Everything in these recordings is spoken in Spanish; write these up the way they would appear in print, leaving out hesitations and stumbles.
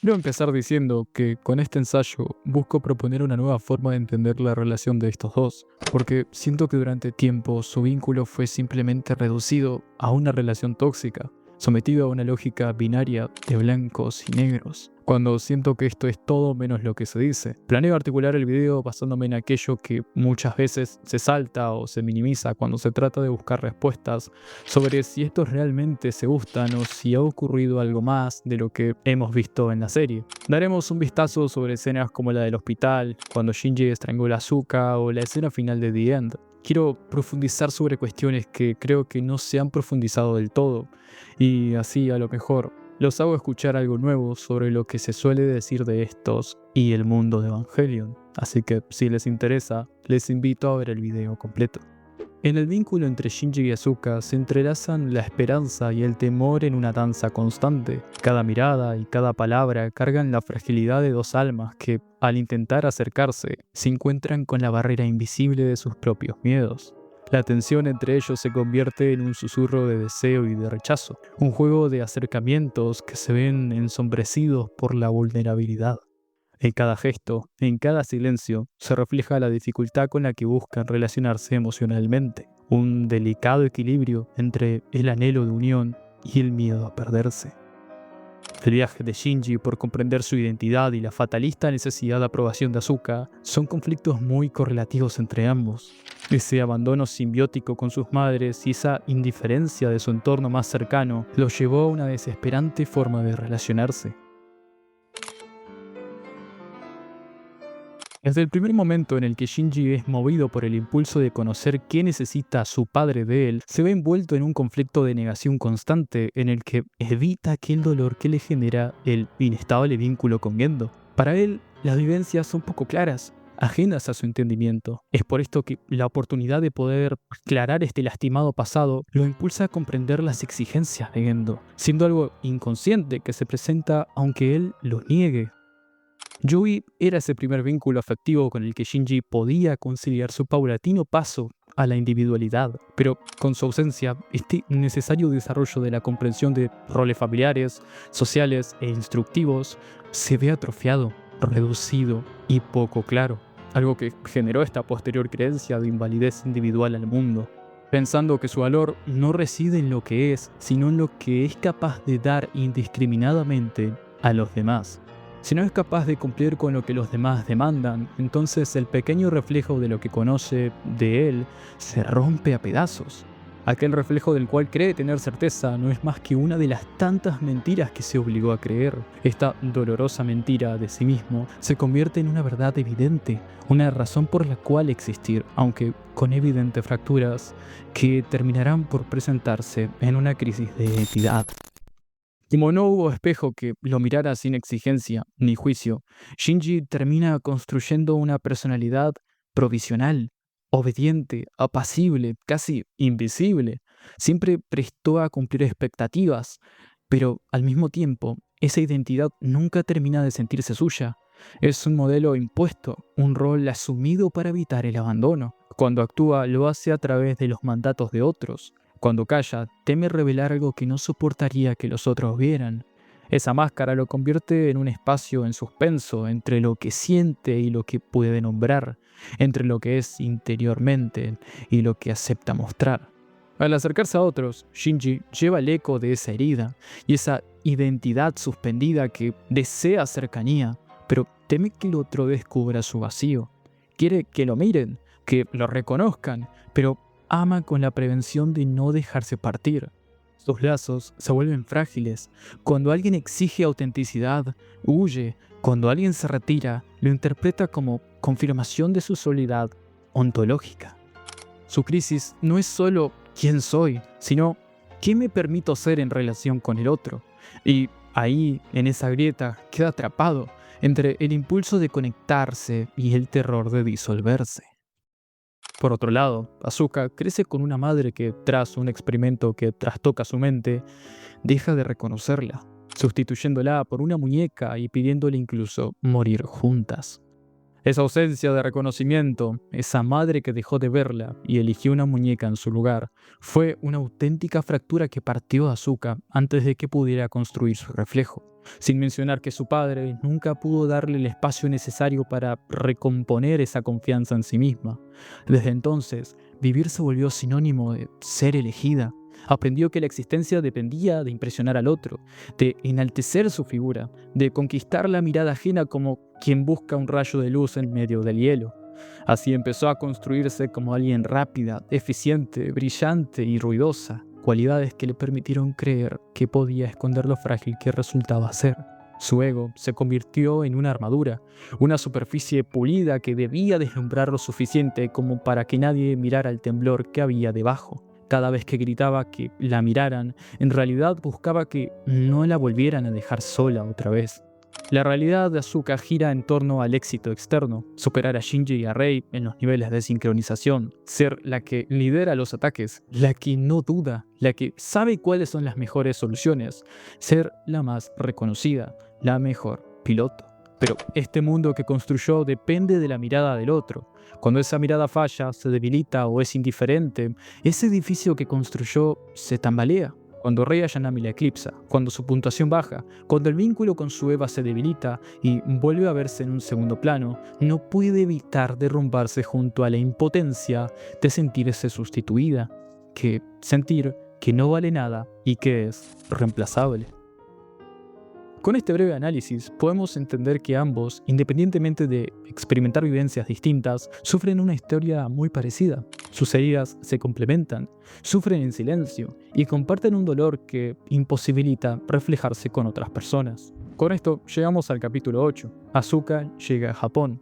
Quiero empezar diciendo que con este ensayo busco proponer una nueva forma de entender la relación de estos dos, porque siento que durante tiempo su vínculo fue simplemente reducido a una relación tóxica, sometido a una lógica binaria de blancos y negros, cuando siento que esto es todo menos lo que se dice. Planeo articular el video basándome en aquello que muchas veces se salta o se minimiza cuando se trata de buscar respuestas sobre si estos realmente se gustan o si ha ocurrido algo más de lo que hemos visto en la serie. Daremos un vistazo sobre escenas como la del hospital, cuando Shinji estrangula a Asuka o la escena final de The End. Quiero profundizar sobre cuestiones que creo que no se han profundizado del todo, y así a lo mejor los hago escuchar algo nuevo sobre lo que se suele decir de estos y el mundo de Evangelion. Así que si les interesa, les invito a ver el video completo. En el vínculo entre Shinji y Asuka se entrelazan la esperanza y el temor en una danza constante. Cada mirada y cada palabra cargan la fragilidad de dos almas que, al intentar acercarse, se encuentran con la barrera invisible de sus propios miedos. La tensión entre ellos se convierte en un susurro de deseo y de rechazo, un juego de acercamientos que se ven ensombrecidos por la vulnerabilidad. En cada gesto, en cada silencio, se refleja la dificultad con la que buscan relacionarse emocionalmente, un delicado equilibrio entre el anhelo de unión y el miedo a perderse. El viaje de Shinji por comprender su identidad y la fatalista necesidad de aprobación de Asuka son conflictos muy correlativos entre ambos. Ese abandono simbiótico con sus madres y esa indiferencia de su entorno más cercano los llevó a una desesperante forma de relacionarse. Desde el primer momento en el que Shinji es movido por el impulso de conocer qué necesita a su padre de él, se ve envuelto en un conflicto de negación constante en el que evita aquel dolor que le genera el inestable vínculo con Gendo. Para él, las vivencias son poco claras, ajenas a su entendimiento. Es por esto que la oportunidad de poder aclarar este lastimado pasado lo impulsa a comprender las exigencias de Gendo, siendo algo inconsciente que se presenta aunque él lo niegue. Yui era ese primer vínculo afectivo con el que Shinji podía conciliar su paulatino paso a la individualidad, pero con su ausencia, este necesario desarrollo de la comprensión de roles familiares, sociales e instructivos se ve atrofiado, reducido y poco claro, algo que generó esta posterior creencia de invalidez individual al mundo, pensando que su valor no reside en lo que es, sino en lo que es capaz de dar indiscriminadamente a los demás. Si no es capaz de cumplir con lo que los demás demandan, entonces el pequeño reflejo de lo que conoce de él se rompe a pedazos. Aquel reflejo del cual cree tener certeza no es más que una de las tantas mentiras que se obligó a creer. Esta dolorosa mentira de sí mismo se convierte en una verdad evidente, una razón por la cual existir, aunque con evidentes fracturas que terminarán por presentarse en una crisis de identidad. Como no hubo espejo que lo mirara sin exigencia ni juicio, Shinji termina construyendo una personalidad provisional, obediente, apacible, casi invisible. Siempre prestó a cumplir expectativas, pero al mismo tiempo, esa identidad nunca termina de sentirse suya. Es un modelo impuesto, un rol asumido para evitar el abandono. Cuando actúa, lo hace a través de los mandatos de otros. Cuando calla, teme revelar algo que no soportaría que los otros vieran. Esa máscara lo convierte en un espacio en suspenso entre lo que siente y lo que puede nombrar, entre lo que es interiormente y lo que acepta mostrar. Al acercarse a otros, Shinji lleva el eco de esa herida y esa identidad suspendida que desea cercanía, pero teme que el otro descubra su vacío. Quiere que lo miren, que lo reconozcan, pero ama con la prevención de no dejarse partir. Sus lazos se vuelven frágiles. Cuando alguien exige autenticidad, huye. Cuando alguien se retira, lo interpreta como confirmación de su soledad ontológica. Su crisis no es solo quién soy, sino qué me permito ser en relación con el otro. Y ahí, en esa grieta, queda atrapado entre el impulso de conectarse y el terror de disolverse. Por otro lado, Asuka crece con una madre que, tras un experimento que trastoca su mente, deja de reconocerla, sustituyéndola por una muñeca y pidiéndole incluso morir juntas. Esa ausencia de reconocimiento, esa madre que dejó de verla y eligió una muñeca en su lugar, fue una auténtica fractura que partió a Asuka antes de que pudiera construir su reflejo. sin mencionar que su padre nunca pudo darle el espacio necesario para recomponer esa confianza en sí misma. Desde entonces, vivir se volvió sinónimo de ser elegida. Aprendió que la existencia dependía de impresionar al otro, de enaltecer su figura, de conquistar la mirada ajena como quien busca un rayo de luz en medio del hielo. Así empezó a construirse como alguien rápida, eficiente, brillante y ruidosa, cualidades que le permitieron creer que podía esconder lo frágil que resultaba ser. Su ego se convirtió en una armadura, una superficie pulida que debía deslumbrar lo suficiente como para que nadie mirara el temblor que había debajo. Cada vez que gritaba que la miraran, en realidad buscaba que no la volvieran a dejar sola otra vez. La realidad de Asuka gira en torno al éxito externo, superar a Shinji y a Rei en los niveles de sincronización, ser la que lidera los ataques, la que no duda, la que sabe cuáles son las mejores soluciones, ser la más reconocida, la mejor piloto. Pero este mundo que construyó depende de la mirada del otro. Cuando esa mirada falla, se debilita o es indiferente, ese edificio que construyó se tambalea. Cuando Rei Ayanami la eclipsa, cuando su puntuación baja, cuando el vínculo con su Eva se debilita y vuelve a verse en un segundo plano, no puede evitar derrumbarse junto a la impotencia de sentirse sustituida, que sentir que no vale nada y que es reemplazable. Con este breve análisis podemos entender que ambos, independientemente de experimentar vivencias distintas, sufren una historia muy parecida. Sus heridas se complementan, sufren en silencio y comparten un dolor que imposibilita reflejarse con otras personas. Con esto llegamos al capítulo 8. Asuka llega a Japón.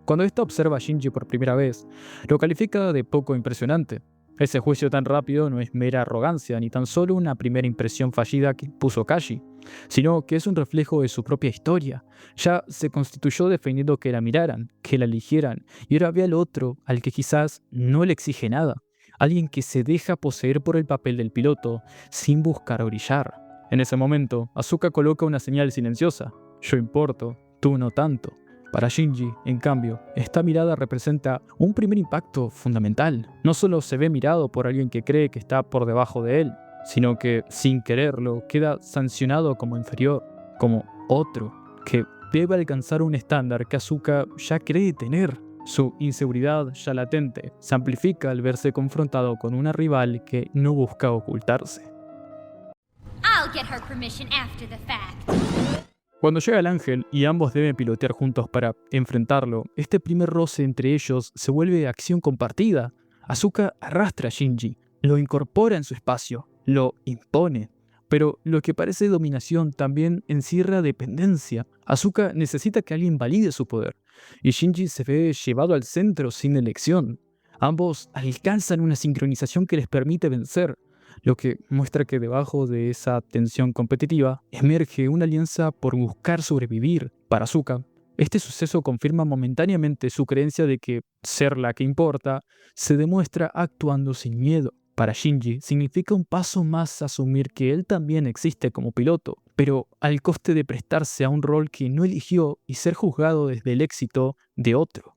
Cuando ésta observa a Shinji por primera vez, lo califica de poco impresionante. Ese juicio tan rápido no es mera arrogancia ni tan solo una primera impresión fallida que puso Kashi, sino que es un reflejo de su propia historia. Ya se constituyó defendiendo que la miraran, que la eligieran, y ahora ve al otro, al que quizás no le exige nada, alguien que se deja poseer por el papel del piloto sin buscar brillar. En ese momento, Asuka coloca una señal silenciosa: yo importo, tú no tanto. Para Shinji, en cambio, esta mirada representa un primer impacto fundamental. No solo se ve mirado por alguien que cree que está por debajo de él, sino que, sin quererlo, queda sancionado como inferior, como otro, que debe alcanzar un estándar que Asuka ya cree tener. Su inseguridad ya latente se amplifica al verse confrontado con una rival que no busca ocultarse. I'll get her permission after the fact. Cuando llega el ángel y ambos deben pilotear juntos para enfrentarlo, este primer roce entre ellos se vuelve acción compartida. Asuka arrastra a Shinji, lo incorpora en su espacio, lo impone. Pero lo que parece dominación también encierra dependencia. Asuka necesita que alguien valide su poder, y Shinji se ve llevado al centro sin elección. Ambos alcanzan una sincronización que les permite vencer, lo que muestra que debajo de esa tensión competitiva emerge una alianza por buscar sobrevivir. Para Asuka, este suceso confirma momentáneamente su creencia de que ser la que importa se demuestra actuando sin miedo. Para Shinji significa un paso más asumir que él también existe como piloto, pero al coste de prestarse a un rol que no eligió y ser juzgado desde el éxito de otro.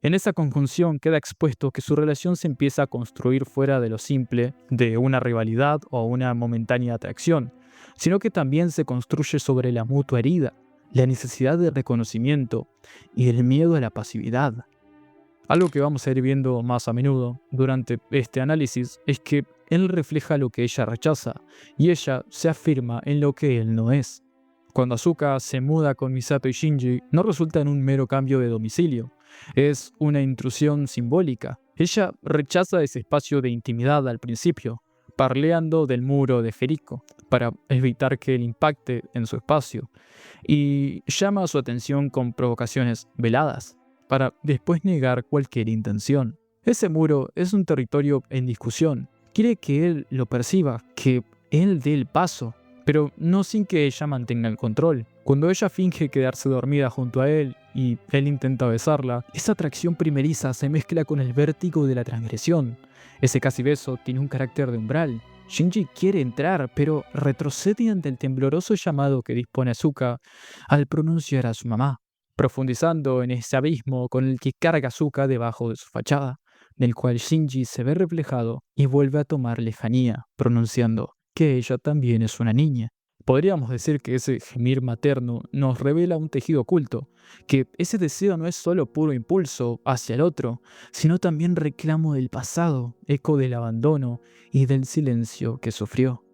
En esa conjunción queda expuesto que su relación se empieza a construir fuera de lo simple, de una rivalidad o una momentánea atracción, sino que también se construye sobre la mutua herida, la necesidad de reconocimiento y el miedo a la pasividad. Algo que vamos a ir viendo más a menudo durante este análisis es que él refleja lo que ella rechaza y ella se afirma en lo que él no es. Cuando Asuka se muda con Misato y Shinji, no resulta en un mero cambio de domicilio. Es una intrusión simbólica. Ella rechaza ese espacio de intimidad al principio, parleando del muro de Jericho, para evitar que él impacte en su espacio, y llama su atención con provocaciones veladas, para después negar cualquier intención. Ese muro es un territorio en discusión. Quiere que él lo perciba, que él dé el paso, pero no sin que ella mantenga el control. Cuando ella finge quedarse dormida junto a él y él intenta besarla, esa atracción primeriza se mezcla con el vértigo de la transgresión. Ese casi beso tiene un carácter de umbral. Shinji quiere entrar, pero retrocede ante el tembloroso llamado que dispone Asuka al pronunciar a su mamá, profundizando en ese abismo con el que carga Asuka debajo de su fachada, del cual Shinji se ve reflejado y vuelve a tomar lejanía, pronunciando que ella también es una niña. Podríamos decir que ese gemir materno nos revela un tejido oculto, que ese deseo no es solo puro impulso hacia el otro, sino también reclamo del pasado, eco del abandono y del silencio que sufrió.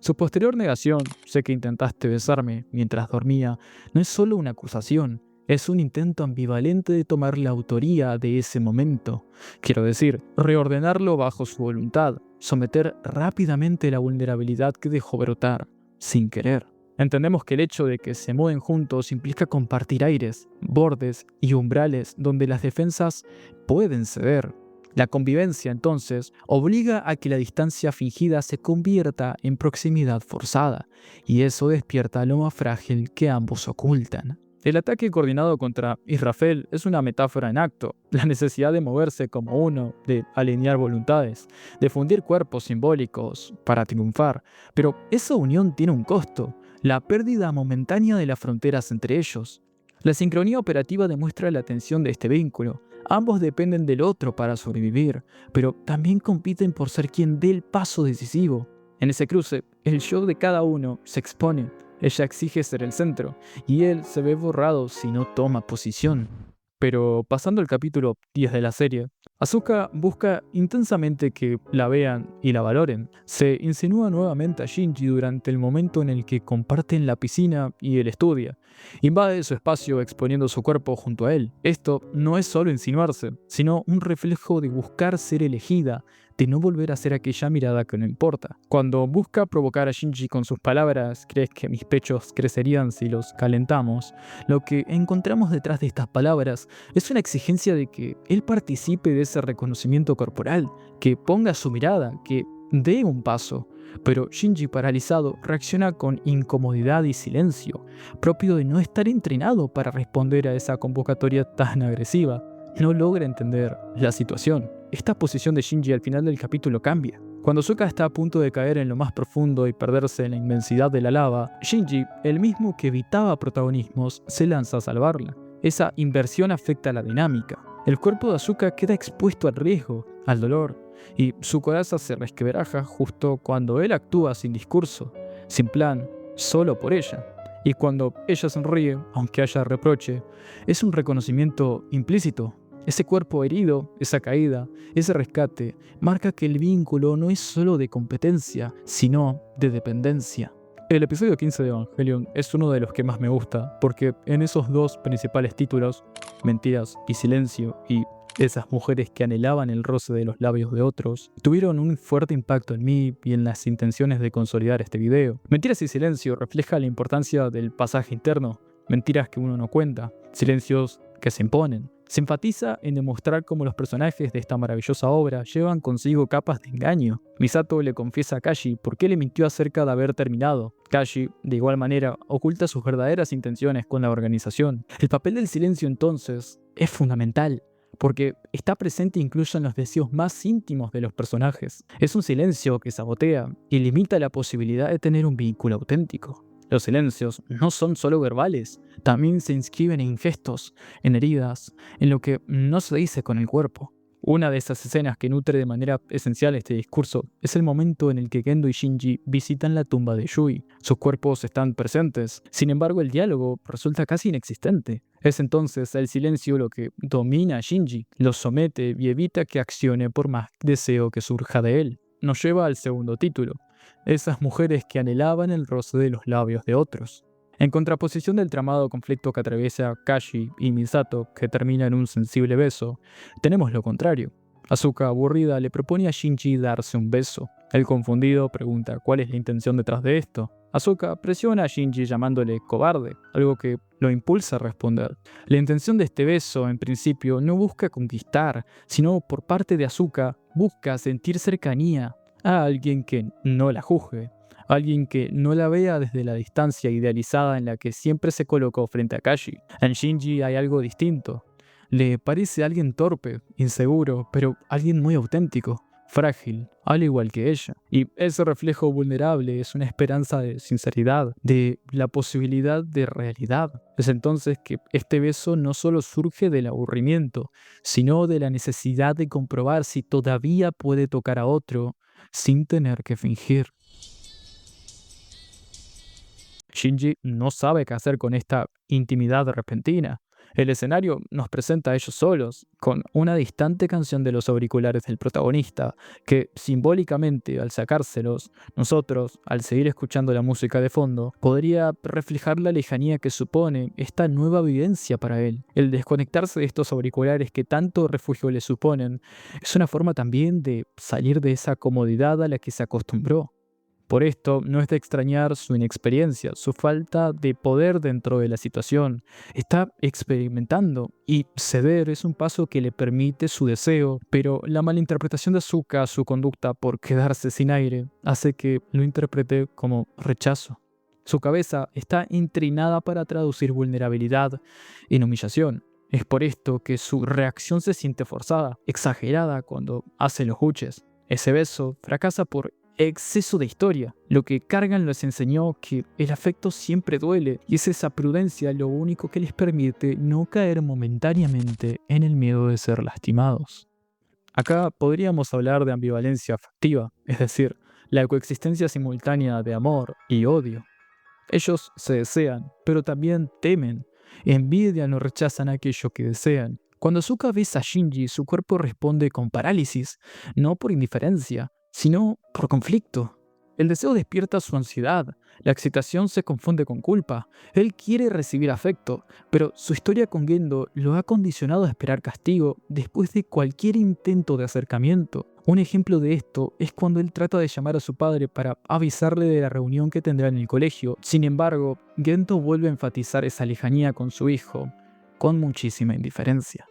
Su posterior negación, sé que intentaste besarme mientras dormía, no es solo una acusación, es un intento ambivalente de tomar la autoría de ese momento. Quiero decir, reordenarlo bajo su voluntad, someter rápidamente la vulnerabilidad que dejó brotar, sin querer. Entendemos que el hecho de que se mueven juntos implica compartir aires, bordes y umbrales donde las defensas pueden ceder. La convivencia, entonces, obliga a que la distancia fingida se convierta en proximidad forzada, y eso despierta lo más frágil que ambos ocultan. El ataque coordinado contra Israfel es una metáfora en acto, la necesidad de moverse como uno, de alinear voluntades, de fundir cuerpos simbólicos para triunfar, pero esa unión tiene un costo, la pérdida momentánea de las fronteras entre ellos. La sincronía operativa demuestra la tensión de este vínculo. Ambos dependen del otro para sobrevivir, pero también compiten por ser quien dé el paso decisivo. En ese cruce, el yo de cada uno se expone. Ella exige ser el centro, y él se ve borrado si no toma posición. Pero pasando al capítulo 10 de la serie, Asuka busca intensamente que la vean y la valoren. Se insinúa nuevamente a Shinji durante el momento en el que comparten la piscina y él estudia. Invade su espacio exponiendo su cuerpo junto a él. Esto no es solo insinuarse, sino un reflejo de buscar ser elegida, de no volver a ser aquella mirada que no importa. Cuando busca provocar a Shinji con sus palabras, ¿crees que mis pechos crecerían si los calentamos? Lo que encontramos detrás de estas palabras es una exigencia de que él participe de ese reconocimiento corporal, que ponga su mirada, que dé un paso. Pero Shinji, paralizado, reacciona con incomodidad y silencio, propio de no estar entrenado para responder a esa convocatoria tan agresiva. No logra entender la situación. Esta posición de Shinji al final del capítulo cambia. Cuando Asuka está a punto de caer en lo más profundo y perderse en la inmensidad de la lava, Shinji, el mismo que evitaba protagonismos, se lanza a salvarla. Esa inversión afecta la dinámica. El cuerpo de Asuka queda expuesto al riesgo, al dolor, y su coraza se resquebraja justo cuando él actúa sin discurso, sin plan, solo por ella. Y cuando ella sonríe, aunque haya reproche, es un reconocimiento implícito. Ese cuerpo herido, esa caída, ese rescate, marca que el vínculo no es solo de competencia, sino de dependencia. El episodio 15 de Evangelion es uno de los que más me gusta, porque en esos dos principales títulos, Mentiras y Silencio, y esas mujeres que anhelaban el roce de los labios de otros, tuvieron un fuerte impacto en mí y en las intenciones de consolidar este video. Mentiras y Silencio refleja la importancia del pasaje interno, mentiras que uno no cuenta, silencios que se imponen. Se enfatiza en demostrar cómo los personajes de esta maravillosa obra llevan consigo capas de engaño. Misato le confiesa a Kashi por qué le mintió acerca de haber terminado. Kashi, de igual manera, oculta sus verdaderas intenciones con la organización. El papel del silencio, entonces, es fundamental, porque está presente incluso en los deseos más íntimos de los personajes. Es un silencio que sabotea y limita la posibilidad de tener un vínculo auténtico. Los silencios no son solo verbales, también se inscriben en gestos, en heridas, en lo que no se dice con el cuerpo. Una de esas escenas que nutre de manera esencial este discurso es el momento en el que Gendo y Shinji visitan la tumba de Yui. Sus cuerpos están presentes, sin embargo el diálogo resulta casi inexistente. Es entonces el silencio lo que domina a Shinji, lo somete y evita que accione por más deseo que surja de él. Nos lleva al segundo título. Esas mujeres que anhelaban el roce de los labios de otros. En contraposición del tramado conflicto que atraviesa Kashi y Misato, que termina en un sensible beso, tenemos lo contrario. Asuka, aburrida, le propone a Shinji darse un beso. El confundido pregunta cuál es la intención detrás de esto. Asuka presiona a Shinji llamándole cobarde, algo que lo impulsa a responder. La intención de este beso, en principio, no busca conquistar, sino por parte de Asuka, busca sentir cercanía a alguien que no la juzgue, alguien que no la vea desde la distancia idealizada en la que siempre se colocó frente a Kashi. En Shinji hay algo distinto. Le parece alguien torpe, inseguro, pero alguien muy auténtico, frágil, al igual que ella. Y ese reflejo vulnerable es una esperanza de sinceridad, de la posibilidad de realidad. Es entonces que este beso no solo surge del aburrimiento, sino de la necesidad de comprobar si todavía puede tocar a otro sin tener que fingir. Shinji no sabe qué hacer con esta intimidad repentina. El escenario nos presenta a ellos solos, con una distante canción de los auriculares del protagonista, que simbólicamente, al sacárselos, nosotros, al seguir escuchando la música de fondo, podría reflejar la lejanía que supone esta nueva vivencia para él. El desconectarse de estos auriculares que tanto refugio le suponen, es una forma también de salir de esa comodidad a la que se acostumbró. Por esto, no es de extrañar su inexperiencia, su falta de poder dentro de la situación. Está experimentando y ceder es un paso que le permite su deseo, pero la malinterpretación de Asuka, su conducta por quedarse sin aire, hace que lo interprete como rechazo. Su cabeza está entrenada para traducir vulnerabilidad en humillación. Es por esto que su reacción se siente forzada, exagerada cuando hace los huches. Ese beso fracasa por exceso de historia. Lo que Cargan les enseñó que el afecto siempre duele y es esa prudencia lo único que les permite no caer momentáneamente en el miedo de ser lastimados. Acá podríamos hablar de ambivalencia afectiva, es decir, la coexistencia simultánea de amor y odio. Ellos se desean, pero también temen, envidian o rechazan aquello que desean. Cuando Asuka besa a Shinji, su cuerpo responde con parálisis, no por indiferencia, sino por conflicto. El deseo despierta su ansiedad, la excitación se confunde con culpa. Él quiere recibir afecto, pero su historia con Gendo lo ha condicionado a esperar castigo después de cualquier intento de acercamiento. Un ejemplo de esto es cuando él trata de llamar a su padre para avisarle de la reunión que tendrá en el colegio. Sin embargo, Gendo vuelve a enfatizar esa lejanía con su hijo, con muchísima indiferencia.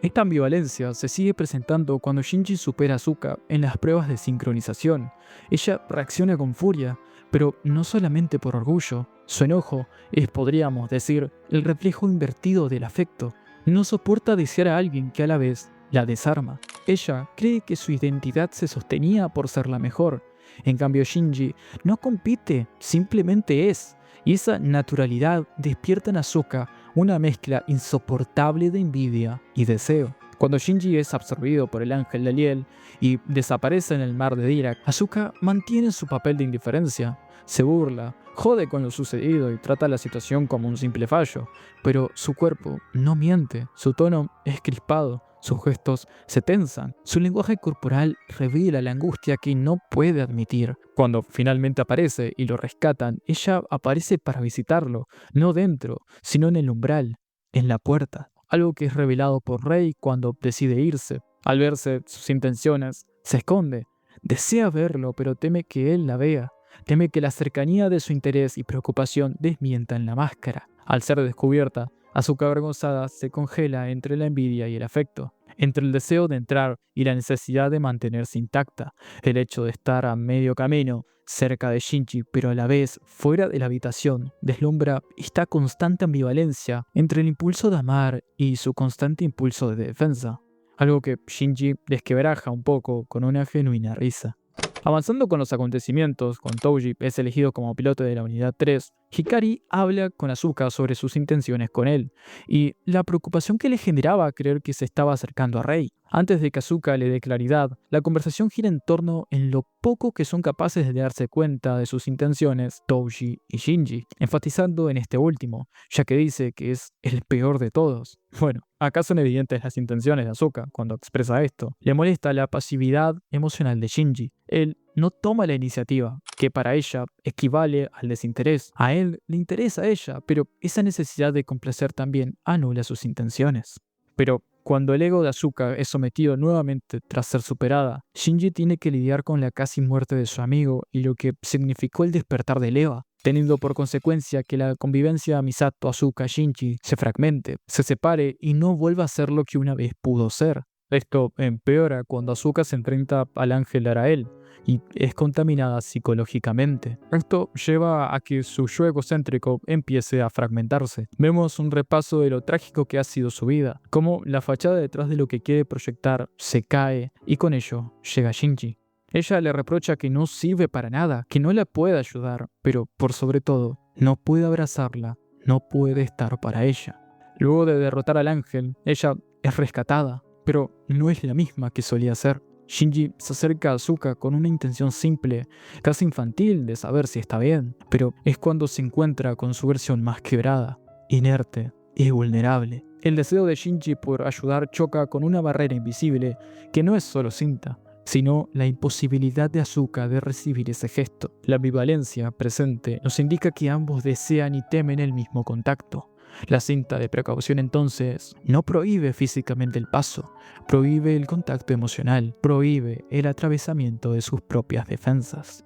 Esta ambivalencia se sigue presentando cuando Shinji supera a Asuka en las pruebas de sincronización. Ella reacciona con furia, pero no solamente por orgullo. Su enojo es, podríamos decir, el reflejo invertido del afecto. No soporta desear a alguien que a la vez la desarma. Ella cree que su identidad se sostenía por ser la mejor. En cambio, Shinji no compite, simplemente es. Y esa naturalidad despierta en Asuka una mezcla insoportable de envidia y deseo. Cuando Shinji es absorbido por el ángel de Liel y desaparece en el mar de Dirac, Asuka mantiene su papel de indiferencia. Se burla, jode con lo sucedido y trata la situación como un simple fallo, pero su cuerpo no miente, su tono es crispado. Sus gestos se tensan, su lenguaje corporal revela la angustia que no puede admitir. Cuando finalmente aparece y lo rescatan, ella aparece para visitarlo, no dentro, sino en el umbral, en la puerta. Algo que es revelado por Rei cuando decide irse. Al verse sus intenciones, se esconde. Desea verlo, pero teme que él la vea. Teme que la cercanía de su interés y preocupación desmientan la máscara. Al ser descubierta, Asuka avergonzada se congela entre la envidia y el afecto, entre el deseo de entrar y la necesidad de mantenerse intacta. El hecho de estar a medio camino, cerca de Shinji, pero a la vez fuera de la habitación, deslumbra esta constante ambivalencia entre el impulso de amar y su constante impulso de defensa. Algo que Shinji desquebraja un poco con una genuina risa. Avanzando con los acontecimientos, con Touji es elegido como piloto de la Unidad 3, Hikari habla con Asuka sobre sus intenciones con él, y la preocupación que le generaba creer que se estaba acercando a Rei. Antes de que Asuka le dé claridad, la conversación gira en torno en lo poco que son capaces de darse cuenta de sus intenciones Touji y Shinji, enfatizando en este último, ya que dice que es el peor de todos. Bueno, acá son evidentes las intenciones de Asuka cuando expresa esto. Le molesta la pasividad emocional de Shinji. Él no toma la iniciativa, que para ella equivale al desinterés. A él le interesa a ella, pero esa necesidad de complacer también anula sus intenciones. Pero cuando el ego de Asuka es sometido nuevamente tras ser superada, Shinji tiene que lidiar con la casi muerte de su amigo y lo que significó el despertar de Eva, teniendo por consecuencia que la convivencia Misato, Asuka, Shinji se fragmente, se separe y no vuelva a ser lo que una vez pudo ser. Esto empeora cuando Asuka se enfrenta al ángel Arael y es contaminada psicológicamente. Esto lleva a que su yo egocéntrico empiece a fragmentarse. Vemos un repaso de lo trágico que ha sido su vida, cómo la fachada detrás de lo que quiere proyectar se cae y con ello llega Shinji. Ella le reprocha que no sirve para nada, que no la puede ayudar, pero por sobre todo, no puede abrazarla, no puede estar para ella. Luego de derrotar al ángel, ella es rescatada, pero no es la misma que solía ser. Shinji se acerca a Asuka con una intención simple, casi infantil, de saber si está bien, pero es cuando se encuentra con su versión más quebrada, inerte y vulnerable. El deseo de Shinji por ayudar choca con una barrera invisible que no es solo cinta, sino la imposibilidad de Asuka de recibir ese gesto. La ambivalencia presente nos indica que ambos desean y temen el mismo contacto. La cinta de precaución entonces no prohíbe físicamente el paso, prohíbe el contacto emocional, prohíbe el atravesamiento de sus propias defensas.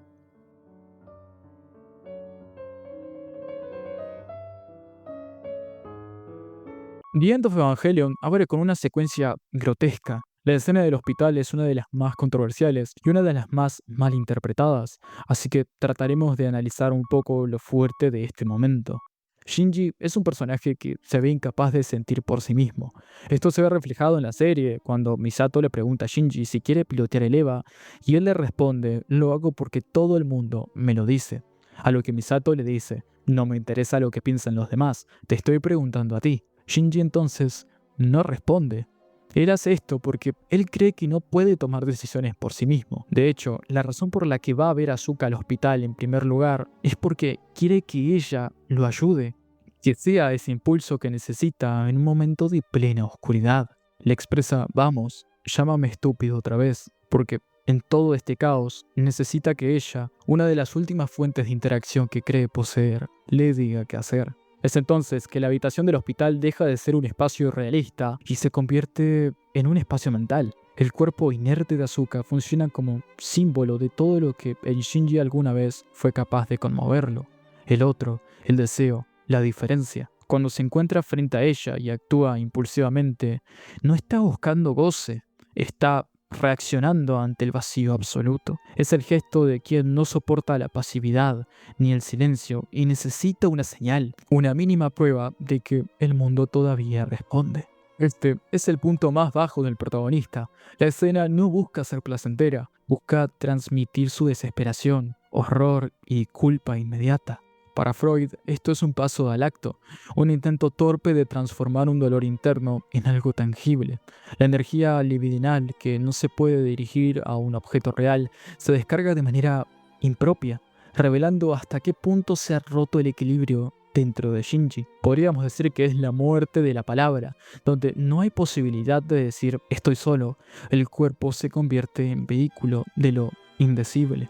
The End of Evangelion abre con una secuencia grotesca. La escena del hospital es una de las más controversiales y una de las más mal interpretadas, así que trataremos de analizar un poco lo fuerte de este momento. Shinji es un personaje que se ve incapaz de sentir por sí mismo. Esto se ve reflejado en la serie, cuando Misato le pregunta a Shinji si quiere pilotear el EVA, y él le responde, lo hago porque todo el mundo me lo dice. A lo que Misato le dice, no me interesa lo que piensan los demás, te estoy preguntando a ti. Shinji entonces no responde. Él hace esto porque él cree que no puede tomar decisiones por sí mismo. De hecho, la razón por la que va a ver a Asuka al hospital en primer lugar es porque quiere que ella lo ayude, que sea ese impulso que necesita en un momento de plena oscuridad. Le expresa, vamos, llámame estúpido otra vez, porque en todo este caos necesita que ella, una de las últimas fuentes de interacción que cree poseer, le diga qué hacer. Es entonces que la habitación del hospital deja de ser un espacio realista y se convierte en un espacio mental. El cuerpo inerte de Asuka funciona como símbolo de todo lo que en Shinji alguna vez fue capaz de conmoverlo. El otro, el deseo, la diferencia. Cuando se encuentra frente a ella y actúa impulsivamente, no está buscando goce, está reaccionando ante el vacío absoluto. Es el gesto de quien no soporta la pasividad ni el silencio y necesita una señal, una mínima prueba de que el mundo todavía responde. Este es el punto más bajo del protagonista. La escena no busca ser placentera, busca transmitir su desesperación, horror y culpa inmediata. Para Freud, esto es un paso al acto, un intento torpe de transformar un dolor interno en algo tangible. La energía libidinal, que no se puede dirigir a un objeto real, se descarga de manera impropia, revelando hasta qué punto se ha roto el equilibrio dentro de Shinji. Podríamos decir que es la muerte de la palabra, donde no hay posibilidad de decir estoy solo, el cuerpo se convierte en vehículo de lo indecible.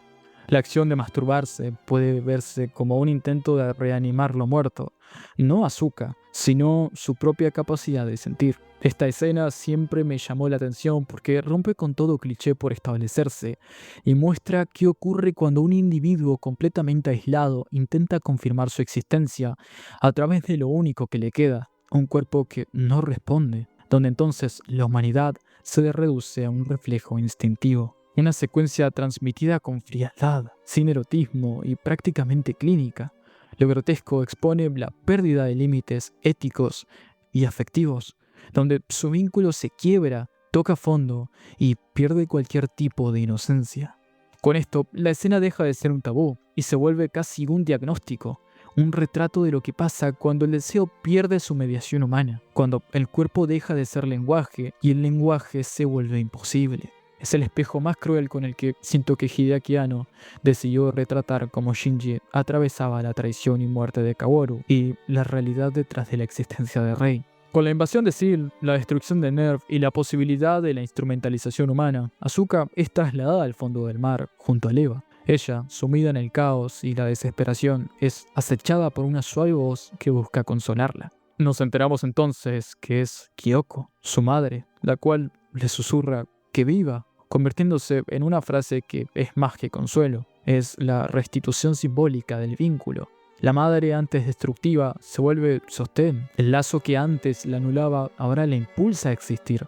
La acción de masturbarse puede verse como un intento de reanimar lo muerto, no Asuka, sino su propia capacidad de sentir. Esta escena siempre me llamó la atención porque rompe con todo cliché por establecerse y muestra qué ocurre cuando un individuo completamente aislado intenta confirmar su existencia a través de lo único que le queda, un cuerpo que no responde, donde entonces la humanidad se reduce a un reflejo instintivo. Una secuencia transmitida con frialdad, sin erotismo y prácticamente clínica. Lo grotesco expone la pérdida de límites éticos y afectivos, donde su vínculo se quiebra, toca fondo y pierde cualquier tipo de inocencia. Con esto, la escena deja de ser un tabú y se vuelve casi un diagnóstico, un retrato de lo que pasa cuando el deseo pierde su mediación humana, cuando el cuerpo deja de ser lenguaje y el lenguaje se vuelve imposible. Es el espejo más cruel con el que siento que Hideaki Anno decidió retratar cómo Shinji atravesaba la traición y muerte de Kaworu y la realidad detrás de la existencia de Rei. Con la invasión de Seal, la destrucción de Nerv y la posibilidad de la instrumentalización humana, Asuka es trasladada al fondo del mar, junto a Eva. Ella, sumida en el caos y la desesperación, es acechada por una suave voz que busca consolarla. Nos enteramos entonces que es Kyoko, su madre, la cual le susurra que viva, convirtiéndose en una frase que es más que consuelo. Es la restitución simbólica del vínculo. La madre antes destructiva se vuelve sostén. El lazo que antes la anulaba ahora la impulsa a existir.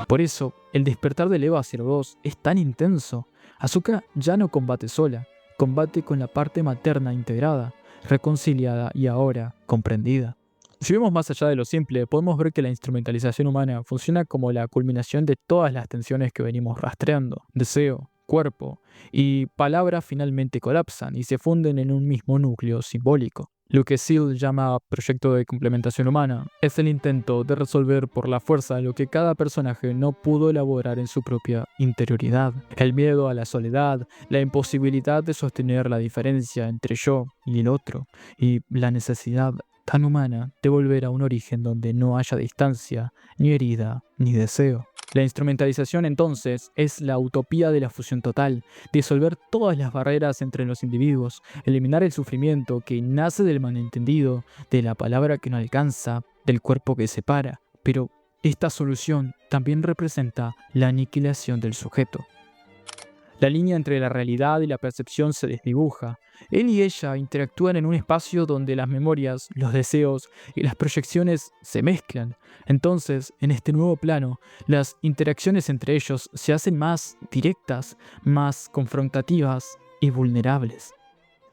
Por eso, el despertar del EVA 02 es tan intenso. Asuka ya no combate sola, combate con la parte materna integrada, reconciliada y ahora comprendida. Si vemos más allá de lo simple, podemos ver que la instrumentalización humana funciona como la culminación de todas las tensiones que venimos rastreando. Deseo, cuerpo y palabra finalmente colapsan y se funden en un mismo núcleo simbólico. Lo que Seal llama proyecto de complementación humana es el intento de resolver por la fuerza lo que cada personaje no pudo elaborar en su propia interioridad. El miedo a la soledad, la imposibilidad de sostener la diferencia entre yo y el otro, y la necesidad tan humana de volver a un origen donde no haya distancia, ni herida, ni deseo. La instrumentalización entonces es la utopía de la fusión total, disolver todas las barreras entre los individuos, eliminar el sufrimiento que nace del malentendido, de la palabra que no alcanza, del cuerpo que separa. Pero esta solución también representa la aniquilación del sujeto. La línea entre la realidad y la percepción se desdibuja. Él y ella interactúan en un espacio donde las memorias, los deseos y las proyecciones se mezclan. Entonces, en este nuevo plano, las interacciones entre ellos se hacen más directas, más confrontativas y vulnerables.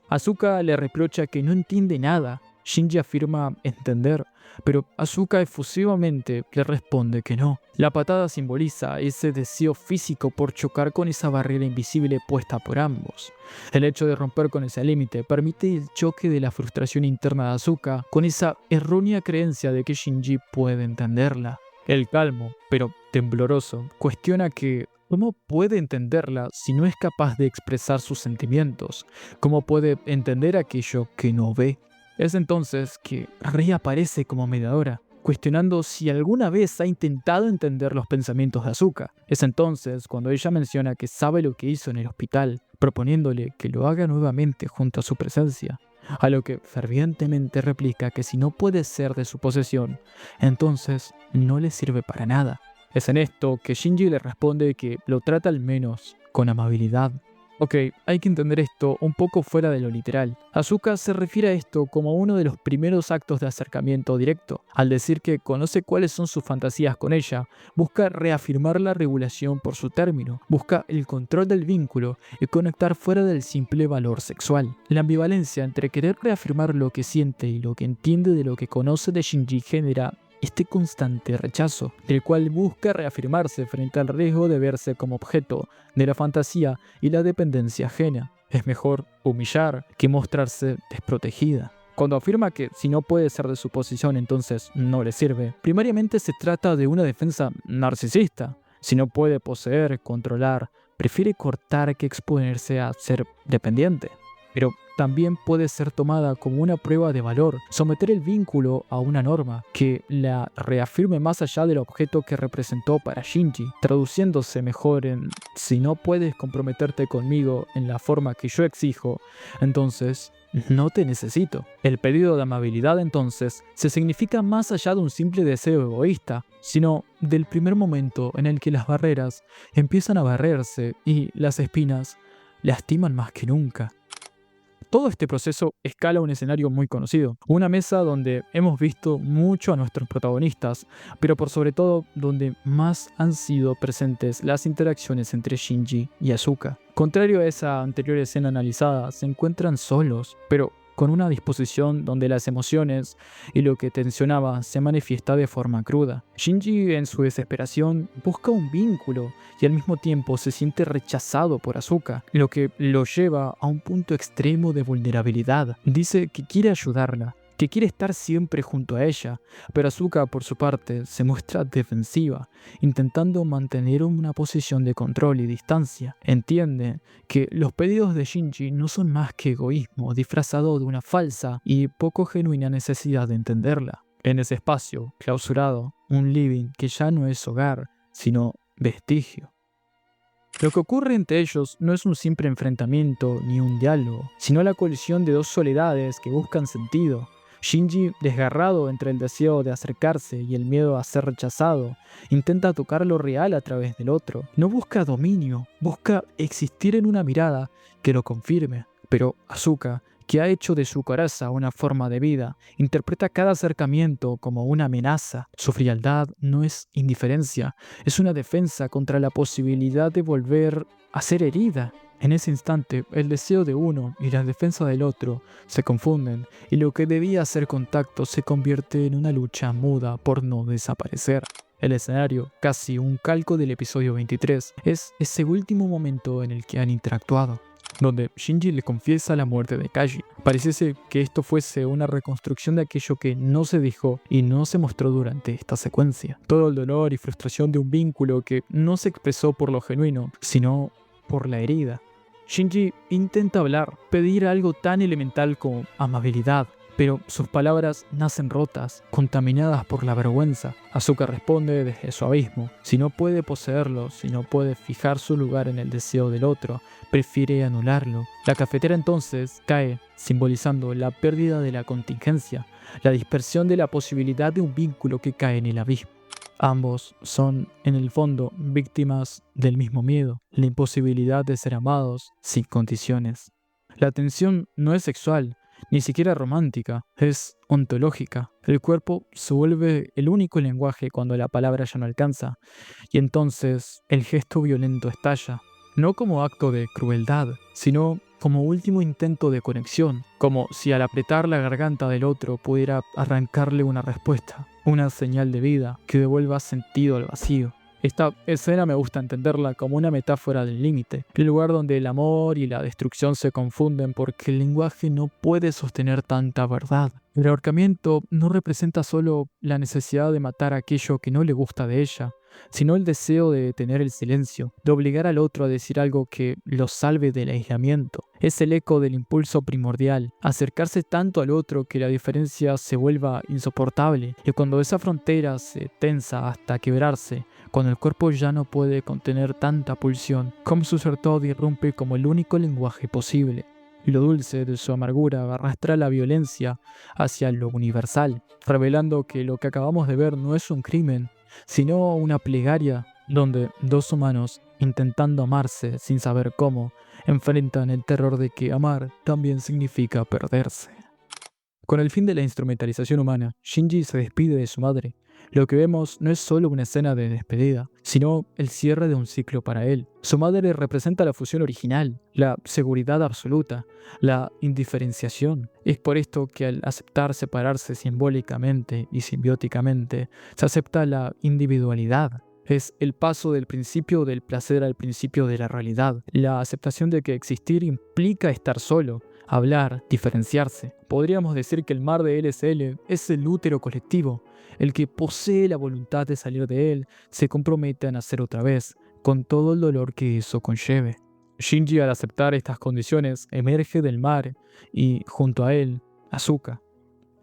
Asuka le reprocha que no entiende nada. Shinji afirma entender, pero Asuka efusivamente le responde que no. La patada simboliza ese deseo físico por chocar con esa barrera invisible puesta por ambos. El hecho de romper con ese límite permite el choque de la frustración interna de Asuka con esa errónea creencia de que Shinji puede entenderla. El calmo, pero tembloroso, cuestiona que ¿cómo puede entenderla si no es capaz de expresar sus sentimientos? ¿Cómo puede entender aquello que no ve? Es entonces que Rei aparece como mediadora, cuestionando si alguna vez ha intentado entender los pensamientos de Asuka. Es entonces cuando ella menciona que sabe lo que hizo en el hospital, proponiéndole que lo haga nuevamente junto a su presencia, a lo que fervientemente replica que si no puede ser de su posesión, entonces no le sirve para nada. Es en esto que Shinji le responde que lo trata al menos con amabilidad. Ok, hay que entender esto un poco fuera de lo literal. Asuka se refiere a esto como uno de los primeros actos de acercamiento directo. Al decir que conoce cuáles son sus fantasías con ella, busca reafirmar la regulación por su término, busca el control del vínculo y conectar fuera del simple valor sexual. La ambivalencia entre querer reafirmar lo que siente y lo que entiende de lo que conoce de Shinji genera este constante rechazo, del cual busca reafirmarse frente al riesgo de verse como objeto de la fantasía y la dependencia ajena. Es mejor humillar que mostrarse desprotegida. Cuando afirma que si no puede ser de su posición entonces no le sirve, primariamente se trata de una defensa narcisista. Si no puede poseer, controlar, prefiere cortar que exponerse a ser dependiente. Pero también puede ser tomada como una prueba de valor, someter el vínculo a una norma que la reafirme más allá del objeto que representó para Shinji, traduciéndose mejor en si no puedes comprometerte conmigo en la forma que yo exijo, entonces no te necesito. El pedido de amabilidad entonces se significa más allá de un simple deseo egoísta, sino del primer momento en el que las barreras empiezan a barrerse y las espinas lastiman más que nunca. Todo este proceso escala a un escenario muy conocido, una mesa donde hemos visto mucho a nuestros protagonistas, pero por sobre todo donde más han sido presentes las interacciones entre Shinji y Asuka. Contrario a esa anterior escena analizada, se encuentran solos, pero con una disposición donde las emociones y lo que tensionaba se manifiesta de forma cruda. Shinji, en su desesperación, busca un vínculo y al mismo tiempo se siente rechazado por Asuka, lo que lo lleva a un punto extremo de vulnerabilidad. Dice que quiere ayudarla, que quiere estar siempre junto a ella, pero Asuka, por su parte, se muestra defensiva, intentando mantener una posición de control y distancia. Entiende que los pedidos de Shinji no son más que egoísmo disfrazado de una falsa y poco genuina necesidad de entenderla. En ese espacio, clausurado, un living que ya no es hogar, sino vestigio. Lo que ocurre entre ellos no es un simple enfrentamiento ni un diálogo, sino la colisión de dos soledades que buscan sentido. Shinji, desgarrado entre el deseo de acercarse y el miedo a ser rechazado, intenta tocar lo real a través del otro. No busca dominio, busca existir en una mirada que lo confirme. Pero Asuka, que ha hecho de su coraza una forma de vida, interpreta cada acercamiento como una amenaza. Su frialdad no es indiferencia, es una defensa contra la posibilidad de volver a ser herida. En ese instante, el deseo de uno y la defensa del otro se confunden y lo que debía ser contacto se convierte en una lucha muda por no desaparecer. El escenario, casi un calco del episodio 23, es ese último momento en el que han interactuado, donde Shinji le confiesa la muerte de Kaji. Pareciese que esto fuese una reconstrucción de aquello que no se dijo y no se mostró durante esta secuencia. Todo el dolor y frustración de un vínculo que no se expresó por lo genuino, sino por la herida. Shinji intenta hablar, pedir algo tan elemental como amabilidad, pero sus palabras nacen rotas, contaminadas por la vergüenza. Asuka responde desde su abismo. Si no puede poseerlo, si no puede fijar su lugar en el deseo del otro, prefiere anularlo. La cafetera entonces cae, simbolizando la pérdida de la contingencia, la dispersión de la posibilidad de un vínculo que cae en el abismo. Ambos son, en el fondo, víctimas del mismo miedo, la imposibilidad de ser amados sin condiciones. La tensión no es sexual, ni siquiera romántica, es ontológica. El cuerpo se vuelve el único lenguaje cuando la palabra ya no alcanza, y entonces el gesto violento estalla, no como acto de crueldad, sino como último intento de conexión, como si al apretar la garganta del otro pudiera arrancarle una respuesta, una señal de vida que devuelva sentido al vacío. Esta escena me gusta entenderla como una metáfora del límite, el lugar donde el amor y la destrucción se confunden porque el lenguaje no puede sostener tanta verdad. El ahorcamiento no representa solo la necesidad de matar aquello que no le gusta de ella, sino el deseo de detener el silencio, de obligar al otro a decir algo que lo salve del aislamiento. Es el eco del impulso primordial, acercarse tanto al otro que la diferencia se vuelva insoportable, y cuando esa frontera se tensa hasta quebrarse, cuando el cuerpo ya no puede contener tanta pulsión, Come Sucertod irrumpe como el único lenguaje posible. Y lo dulce de su amargura arrastra la violencia hacia lo universal, revelando que lo que acabamos de ver no es un crimen, sino una plegaria donde dos humanos, intentando amarse sin saber cómo, enfrentan el terror de que amar también significa perderse. Con el fin de la instrumentalización humana, Shinji se despide de su madre. Lo que vemos no es solo una escena de despedida, sino el cierre de un ciclo para él. Su madre representa la fusión original, la seguridad absoluta, la indiferenciación. Es por esto que al aceptar separarse simbólicamente y simbióticamente, se acepta la individualidad. Es el paso del principio del placer al principio de la realidad, la aceptación de que existir implica estar solo, hablar, diferenciarse. Podríamos decir que el mar de LSL es el útero colectivo, el que posee la voluntad de salir de él, se compromete a nacer otra vez, con todo el dolor que eso conlleve. Shinji, al aceptar estas condiciones, emerge del mar y, junto a él, Asuka.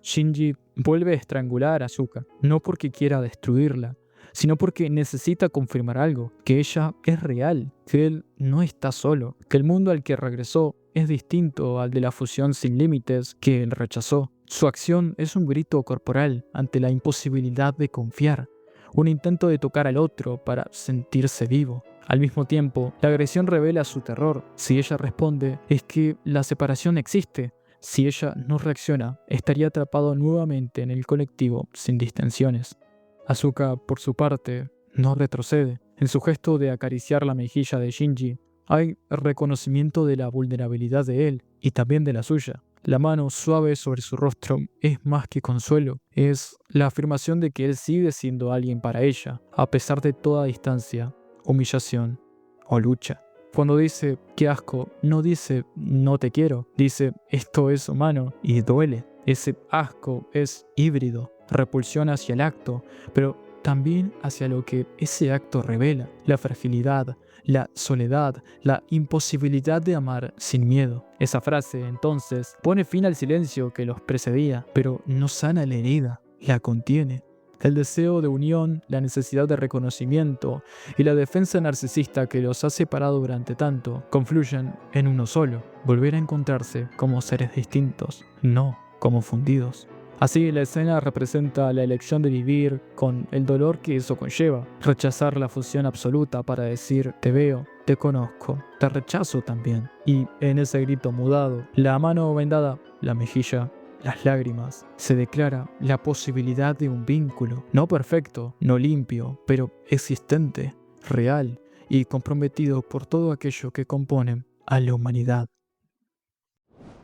Shinji vuelve a estrangular a Asuka, no porque quiera destruirla, sino porque necesita confirmar algo, que ella es real, que él no está solo, que el mundo al que regresó es distinto al de la fusión sin límites que él rechazó. Su acción es un grito corporal ante la imposibilidad de confiar, un intento de tocar al otro para sentirse vivo. Al mismo tiempo, la agresión revela su terror. Si ella responde, es que la separación existe. Si ella no reacciona, estaría atrapado nuevamente en el colectivo sin distensiones. Asuka, por su parte, no retrocede. En su gesto de acariciar la mejilla de Shinji, hay reconocimiento de la vulnerabilidad de él y también de la suya. La mano suave sobre su rostro es más que consuelo, es la afirmación de que él sigue siendo alguien para ella, a pesar de toda distancia, humillación o lucha. Cuando dice qué asco, no dice no te quiero, dice esto es humano y duele. Ese asco es híbrido, repulsión hacia el acto, pero también hacia lo que ese acto revela, la fragilidad, la soledad, la imposibilidad de amar sin miedo. Esa frase, entonces, pone fin al silencio que los precedía, pero no sana la herida, la contiene. El deseo de unión, la necesidad de reconocimiento y la defensa narcisista que los ha separado durante tanto, confluyen en uno solo, volver a encontrarse como seres distintos, no como fundidos. Así, la escena representa la elección de vivir con el dolor que eso conlleva, rechazar la fusión absoluta para decir te veo, te conozco, te rechazo también. Y en ese grito mudado, la mano vendada, la mejilla, las lágrimas, se declara la posibilidad de un vínculo, no perfecto, no limpio, pero existente, real y comprometido por todo aquello que compone a la humanidad.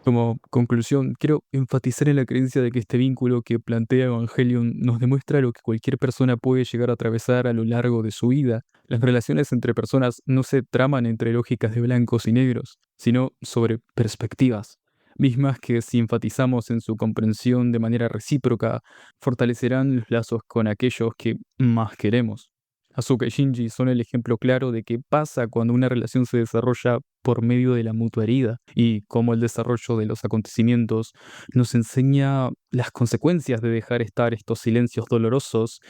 Como conclusión, quiero enfatizar en la creencia de que este vínculo que plantea Evangelion nos demuestra lo que cualquier persona puede llegar a atravesar a lo largo de su vida. Las relaciones entre personas no se traman entre lógicas de blancos y negros, sino sobre perspectivas, mismas que si enfatizamos en su comprensión de manera recíproca, fortalecerán los lazos con aquellos que más queremos. Asuka y Shinji son el ejemplo claro de qué pasa cuando una relación se desarrolla por medio de la mutua herida y cómo el desarrollo de los acontecimientos nos enseña las consecuencias de dejar estar estos silencios dolorosos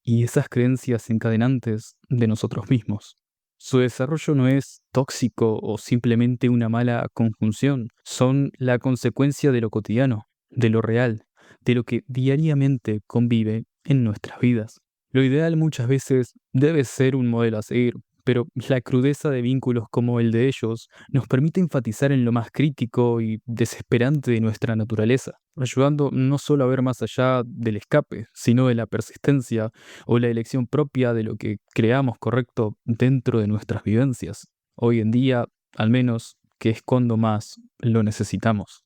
y esas creencias encadenantes de nosotros mismos. Su desarrollo no es tóxico o simplemente una mala conjunción, son la consecuencia de lo cotidiano, de lo real, de lo que diariamente convive en nuestras vidas. Lo ideal muchas veces debe ser un modelo a seguir, pero la crudeza de vínculos como el de ellos nos permite enfatizar en lo más crítico y desesperante de nuestra naturaleza, ayudando no solo a ver más allá del escape, sino de la persistencia o la elección propia de lo que creamos correcto dentro de nuestras vivencias. Hoy en día, al menos, que es cuando más lo necesitamos.